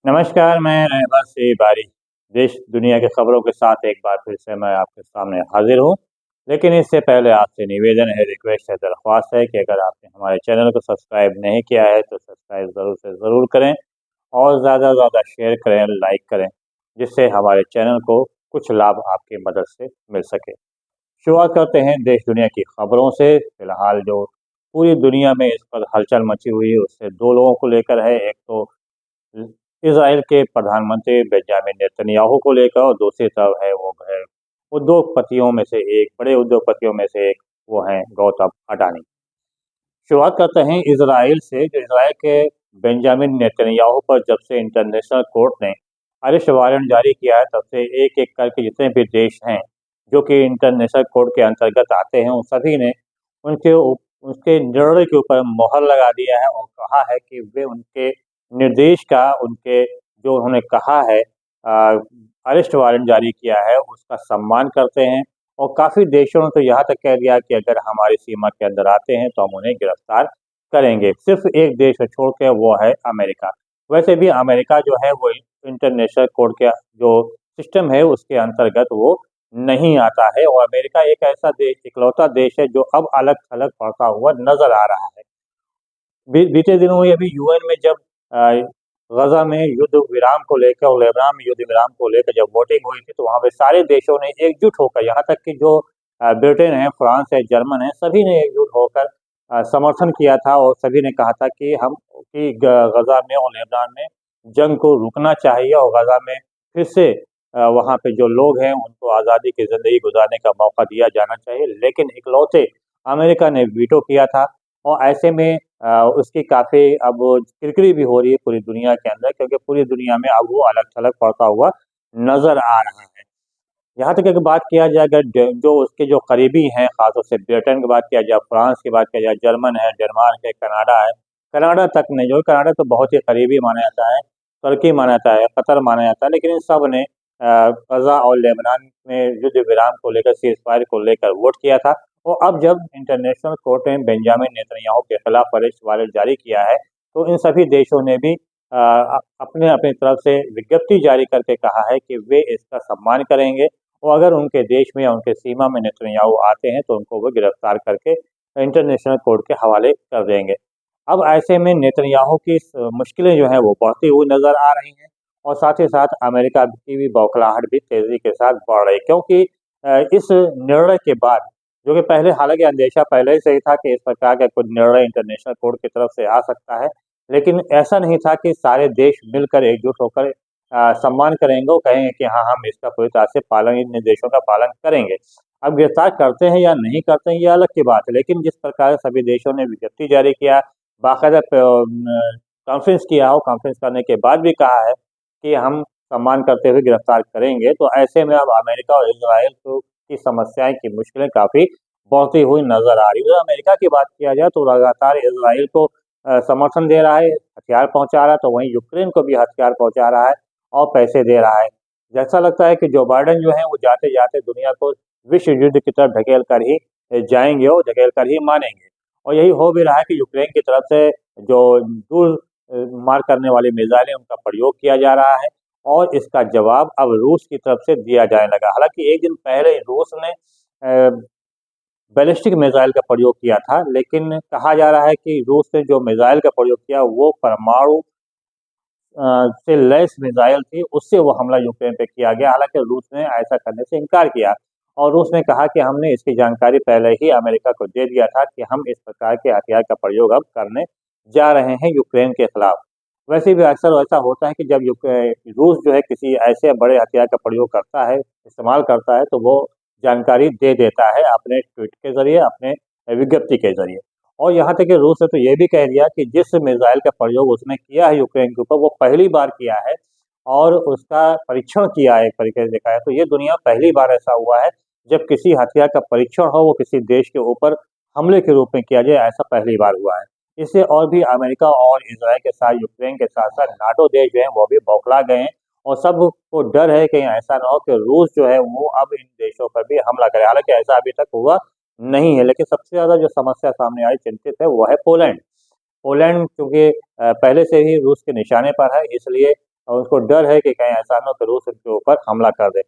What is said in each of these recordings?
नमस्कार, मैं रहबर से बारी। देश दुनिया की खबरों के साथ एक बार फिर से मैं आपके सामने हाजिर हूँ। लेकिन इससे पहले आपसे निवेदन है, रिक्वेस्ट है, दरख्वास्त है कि अगर आपने हमारे चैनल को सब्सक्राइब नहीं किया है तो सब्सक्राइब ज़रूर से ज़रूर करें और ज़्यादा से ज़्यादा शेयर करें, लाइक करें, जिससे हमारे चैनल को कुछ लाभ आपकी मदद से मिल सके। शुरुआत करते हैं देश दुनिया की खबरों से। फिलहाल जो पूरी दुनिया में इस पर हलचल मची हुई है उससे दो लोगों को लेकर है। एक तो इज़राइल के प्रधानमंत्री बेंजामिन नेतन्याहू को लेकर और दूसरी तरफ है वो है उद्योगपतियों में से एक, बड़े उद्योगपतियों में से एक वो हैं गौतम अडानी। शुरुआत करते हैं इज़राइल से। जो इज़राइल के बेंजामिन नेतन्याहू पर जब से इंटरनेशनल कोर्ट ने अरेस्ट वारंट जारी किया है तब से एक-एक करके जितने भी देश हैं जो कि इंटरनेशनल कोर्ट के अंतर्गत आते हैं उन सभी ने उसके निर्णय के ऊपर मोहर लगा दिया है और कहा है कि वे उनके निर्देश का, उनके जो उन्होंने कहा है अरेस्ट वारंट जारी किया है उसका सम्मान करते हैं। और काफ़ी देशों ने तो यहाँ तक कह दिया कि अगर हमारी सीमा के अंदर आते हैं तो हम उन्हें गिरफ्तार करेंगे। सिर्फ एक देश है छोड़ के, वो है अमेरिका। वैसे भी अमेरिका जो है वो इंटरनेशनल कोर्ट के जो सिस्टम है उसके अंतर्गत वो नहीं आता है और अमेरिका एक ऐसा देश, इकलौता देश है जो अब अलग-थलग पड़ता हुआ नज़र आ रहा है। बीते दिनों में अभी यूएन में जब गजा में युद्ध विराम को लेकर और लेबनान में युद्ध विराम को लेकर जब वोटिंग हुई थी तो वहाँ पे सारे देशों ने एकजुट होकर, यहाँ तक कि जो ब्रिटेन है, फ्रांस है, जर्मन है, सभी ने एकजुट होकर समर्थन किया था और सभी ने कहा था कि हम कि गजा में और लेबनान में जंग को रुकना चाहिए और गजा में फिर से वहाँ पे जो लोग हैं उनको आज़ादी की ज़िंदगी गुजारने का मौका दिया जाना चाहिए। लेकिन इकलौते अमेरिका ने वीटो किया था और ऐसे में उसकी काफ़ी अब किरकिरी भी हो रही है पूरी दुनिया के अंदर, क्योंकि पूरी दुनिया में अब वो अलग-थलग पड़ता हुआ नज़र आ रहा है। यहाँ तक अगर बात किया जाए, अगर जो उसके जो करीबी हैं, ख़ासतौर से ब्रिटेन की बात किया जाए, फ्रांस की बात किया जाए, जर्मन है, डेनमार्क है, कनाडा है। कनाडा तक नहीं, जो कनाडा तो बहुत ही करीबी माना जाता है, तुर्की माना जाता है, कतर माना जाता है, लेकिन इन सब ने गज़ा और लेबनान में युद्ध विराम को लेकर, सीज़फायर को लेकर वोट किया था। और अब जब इंटरनेशनल कोर्ट ने बेंजामिन नेतन्याहू के खिलाफ अरेस्ट वारंट जारी किया है, तो इन सभी देशों ने भी अपने-अपनी तरफ से विज्ञप्ति जारी करके कहा है कि वे इसका सम्मान करेंगे और अगर उनके देश में या उनके सीमा में नेतन्याहू आते हैं तो उनको वो गिरफ्तार करके इंटरनेशनल कोर्ट के हवाले कर देंगे। अब ऐसे में नेतन्याहू की मुश्किलें जो हैं वो बढ़ती हुई नज़र आ रही हैं और साथ ही साथ अमेरिका की भी बौखलाहट भी तेज़ी के साथ बढ़ रही है, क्योंकि इस निर्णय के बाद, जो कि पहले हालाँकि अंदेशा पहले से ही था कि इस प्रकार का कोई निर्णय इंटरनेशनल कोर्ट की तरफ से आ सकता है, लेकिन ऐसा नहीं था कि सारे देश मिलकर एकजुट होकर सम्मान करेंगे और कहेंगे कि हाँ, हम इसका पूरी तरह से पालन, इन निर्देशों का पालन करेंगे। अब गिरफ्तार करते हैं या नहीं करते हैं ये अलग की बात है, लेकिन जिस प्रकार सभी देशों ने विज्ञप्ति जारी किया, बाकायदा कॉन्फ्रेंस किया और कॉन्फ्रेंस करने के बाद भी कहा है कि हम सम्मान करते हुए गिरफ्तार करेंगे, तो ऐसे में अब अमेरिका और इज़राइल की समस्याएँ, की मुश्किलें काफ़ी बढ़ती हुई नज़र आ रही है। अमेरिका की बात किया जाए तो लगातार इज़राइल को समर्थन दे रहा है, हथियार पहुँचा रहा है, तो वहीं यूक्रेन को भी हथियार पहुँचा रहा है और पैसे दे रहा है। जैसा लगता है कि जो बाइडेन जो हैं वो जाते-जाते दुनिया को विश्व युद्ध की तरफ ढकेल कर ही जाएँगे और ढकेल कर ही मानेंगे। और यही हो भी रहा है कि यूक्रेन की तरफ से जो दूर मार करने वाली मिसाइलें उनका प्रयोग किया जा रहा है और इसका जवाब अब रूस की तरफ से दिया जाने लगा। हालाँकि 1 दिन पहले रूस ने बैलिस्टिक मिसाइल का प्रयोग किया था, लेकिन कहा जा रहा है कि रूस ने जो मिसाइल का प्रयोग किया वो परमाणु से लैस मिसाइल थी, उससे वो हमला यूक्रेन पे किया गया। हालाँकि रूस ने ऐसा करने से इनकार किया और रूस ने कहा कि हमने इसकी जानकारी पहले ही अमेरिका को दे दिया था कि हम इस प्रकार के हथियार का प्रयोग अब करने जा रहे हैं यूक्रेन के खिलाफ। वैसे भी अक्सर ऐसा होता है कि जब रूस जो है किसी ऐसे बड़े हथियार का प्रयोग करता है, इस्तेमाल करता है, तो वो जानकारी दे देता है अपने ट्वीट के ज़रिए, अपने विज्ञप्ति के ज़रिए। और यहाँ तक कि रूस ने तो ये भी कह दिया कि जिस मिसाइल का प्रयोग उसने किया है यूक्रेन के ऊपर, वो पहली बार किया है और उसका परीक्षण किया है, एक तरीके से देखा है तो ये दुनिया पहली बार ऐसा हुआ है जब किसी हथियार का परीक्षण हो, वो किसी देश के ऊपर हमले के रूप में किया जाए, ऐसा पहली बार हुआ है। इससे और भी अमेरिका और इज़राइल के साथ, यूक्रेन के साथ-साथ नाटो देश जो हैं वो भी बौखला गए हैं और सबको डर है कहीं ऐसा ना हो कि रूस जो है वो अब इन देशों पर भी हमला करे। हालाँकि ऐसा अभी तक हुआ नहीं है, लेकिन सबसे ज़्यादा जो समस्या सामने आई, चिंतित है, वो है पोलैंड। पोलैंड चूँकि पहले से ही रूस के निशाने पर है, इसलिए और उसको डर है कि कहीं ऐसा न हो कि रूस उनके ऊपर हमला कर दे।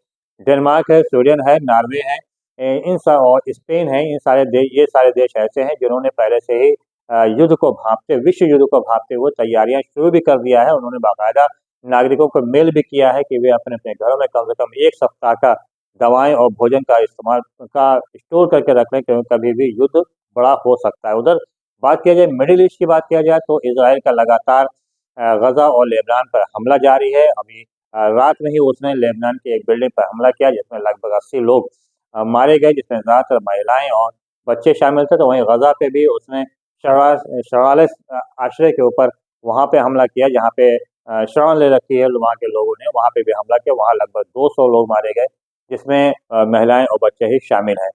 डेनमार्क है, स्वीडन है, नॉर्वे है, इन सब और स्पेन है, ये सारे देश ऐसे हैं जिन्होंने पहले से ही विश्व युद्ध को भांपते हुए तैयारियां शुरू भी कर दिया है। उन्होंने बाकायदा नागरिकों को मेल भी किया है कि वे अपने-अपने घरों में कम से कम 1 सप्ताह का दवाएँ और भोजन का स्टोर करके रख लें, क्योंकि कभी भी युद्ध बड़ा हो सकता है। उधर बात किया जाए मिडिल ईस्ट की बात किया जाए तो इज़राइल का लगातार गज़ा और लेबनान पर हमला जारी है। अभी रात में ही उसने लेबनान की एक बिल्डिंग पर हमला किया जिसमें लगभग 80 लोग मारे गए, जिसमें ज़्यादातर महिलाएँ और बच्चे शामिल थे। तो वहीं गज़ा पे भी उसने शराले आश्रय के ऊपर वहाँ पे हमला किया जहाँ पे शरण ले रखी है वहाँ के लोगों ने, वहाँ पे भी हमला किया। वहाँ लगभग 200 लोग मारे गए, जिसमें महिलाएँ और बच्चे ही शामिल हैं।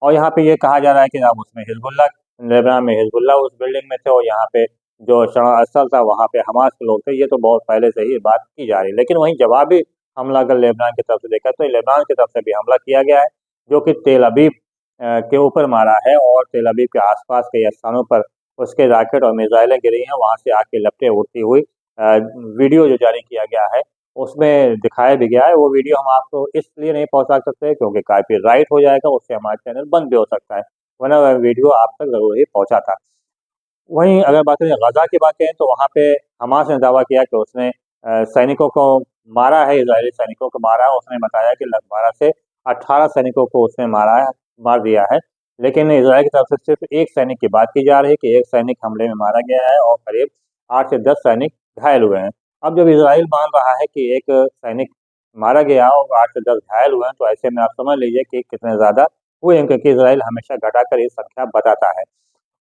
और यहाँ पे ये कहा जा रहा है कि अब उसमें लेबनान में हिज़्बुल्लाह उस बिल्डिंग में थे और यहाँ पे जो शरण स्थल था वहाँ पे हमास के लोग थे। ये तो बहुत पहले से ही बात की जा रही है। लेकिन वहीं जवाबी हमला अगर लेबनान की तरफ से देखा तो लेबनान की तरफ से भी हमला किया गया है, जो कि तेल अवीव के ऊपर मारा है और तेल अवीव के आस-पास के स्थानों पर उसके रॉकेट और मिसाइलें गिरी हैं। वहाँ से आग की लपटें उड़ती हुई वीडियो जो जारी किया गया है, उसमें दिखाया भी गया है। वो वीडियो हम आपको इसलिए नहीं पहुँचा सकते क्योंकि कॉपीराइट हो जाएगा, उससे हमारा चैनल बंद भी हो सकता है, वरना वह वीडियो आप तक ज़रूर ही पहुँचा था। वहीं अगर बात करें गज़ा की बात करें तो वहाँ पे हमास ने दावा किया कि उसने सैनिकों को मारा है, इज़राइली सैनिकों को मारा है। उसने बताया कि लगभग 12 से 18 सैनिकों को उसने मार दिया है। लेकिन इज़राइल की तरफ से सिर्फ 1 सैनिक की बात की जा रही है कि 1 सैनिक हमले में मारा गया है और करीब 8 से 10 सैनिक घायल हुए हैं। अब जब इज़राइल मान रहा है कि 1 सैनिक मारा गया और 8 से 10 घायल हुए हैं, तो ऐसे में आप समझ लीजिए कि कितने ज़्यादा हुए हैं, क्योंकि इज़राइल हमेशा घटाकर ये संख्या बताता है।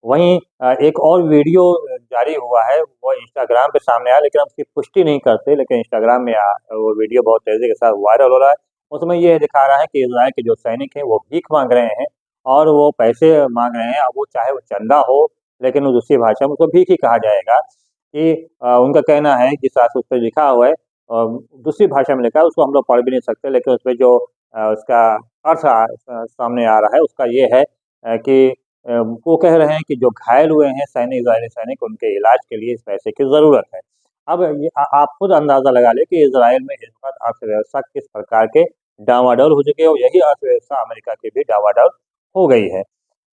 वहीं एक और वीडियो जारी हुआ है, वो इंस्टाग्राम पे सामने आया, लेकिन हम उसकी पुष्टि नहीं करते, लेकिन इंस्टाग्राम में वो वीडियो बहुत तेज़ी के साथ वायरल हो रहा है। उसमें ये दिखा रहा है कि इज़राइल के जो सैनिक हैं, वो भीख माँग रहे हैं और वो पैसे माँग रहे हैं। अब वो चाहे वो चंदा हो, लेकिन वो दूसरी भाषा में उसको भीख ही कहा जाएगा कि उनका कहना है जिस तरह से उसपे लिखा हुआ है, दूसरी भाषा में लिखा है, उसको हम लोग पढ़ भी नहीं सकते, लेकिन उसपे जो उसका अर्थ सामने आ रहा है, उसका ये है कि वो कह रहे हैं कि जो घायल हुए हैं इज़राइली सैनिक, उनके इलाज के लिए इस पैसे की ज़रूरत है। अब ये आप खुद अंदाज़ा लगा लें कि इज़राइल में इस वक़्त अर्थव्यवस्था किस प्रकार के डामाडोल हो चुकी है और यही अर्थव्यवस्था अमेरिका की भी डामाडोल हो गई है।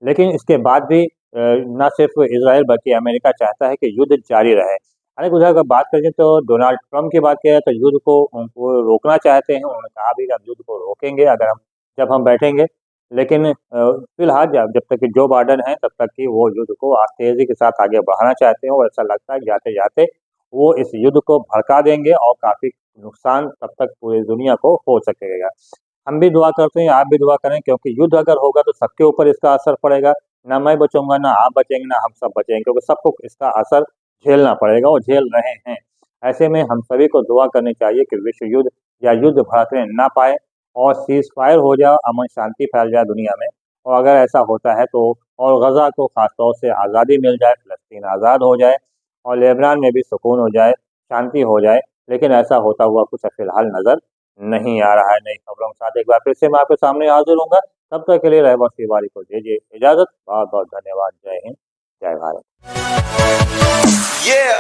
लेकिन इसके बाद भी ना सिर्फ इज़राइल बल्कि अमेरिका चाहता है कि युद्ध जारी रहे। हालाँकि उधर अगर बात करें तो डोनाल्ड ट्रम्प की बात किया जाए तो युद्ध को वो रोकना चाहते हैं। उन्होंने कहा भी कि हम युद्ध को रोकेंगे जब हम बैठेंगे। लेकिन फिलहाल जब तक कि जो बाइडेन हैं तब तक कि वो युद्ध को तेज़ी के साथ आगे बढ़ाना चाहते हैं और ऐसा लगता है जाते-जाते वो इस युद्ध को भड़का देंगे और काफ़ी नुकसान तब तक पूरी दुनिया को हो सकेगा। हम भी दुआ करते हैं, आप भी दुआ करें, क्योंकि युद्ध अगर होगा तो सबके ऊपर इसका असर पड़ेगा। ना मैं बचूँगा, ना आप बचेंगे, ना हम सब बचेंगे, क्योंकि सबको इसका असर झेलना पड़ेगा और झेल रहे हैं। ऐसे में हम सभी को दुआ करनी चाहिए कि विश्व युद्ध या युद्ध भड़कने ना पाए और सीज़फायर हो जाए, अमन शांति फैल जाए दुनिया में। और अगर ऐसा होता है तो और गज़ा को ख़ास तौर से आज़ादी मिल जाए, फ़लस्तीन आज़ाद हो जाए और लेबनान में भी सुकून हो जाए, शांति हो जाए। लेकिन ऐसा होता हुआ कुछ फ़िलहाल नज़र नहीं आ रहा है। नई खबरों के साथ एक बार फिर से मैं आपके सामने हाज़िर होऊँगा। तब तक के लिए रहमत तिवारी को दीजिए इजाज़त। बहुत-बहुत धन्यवाद। जय हिंद, जय भारत। Yeah.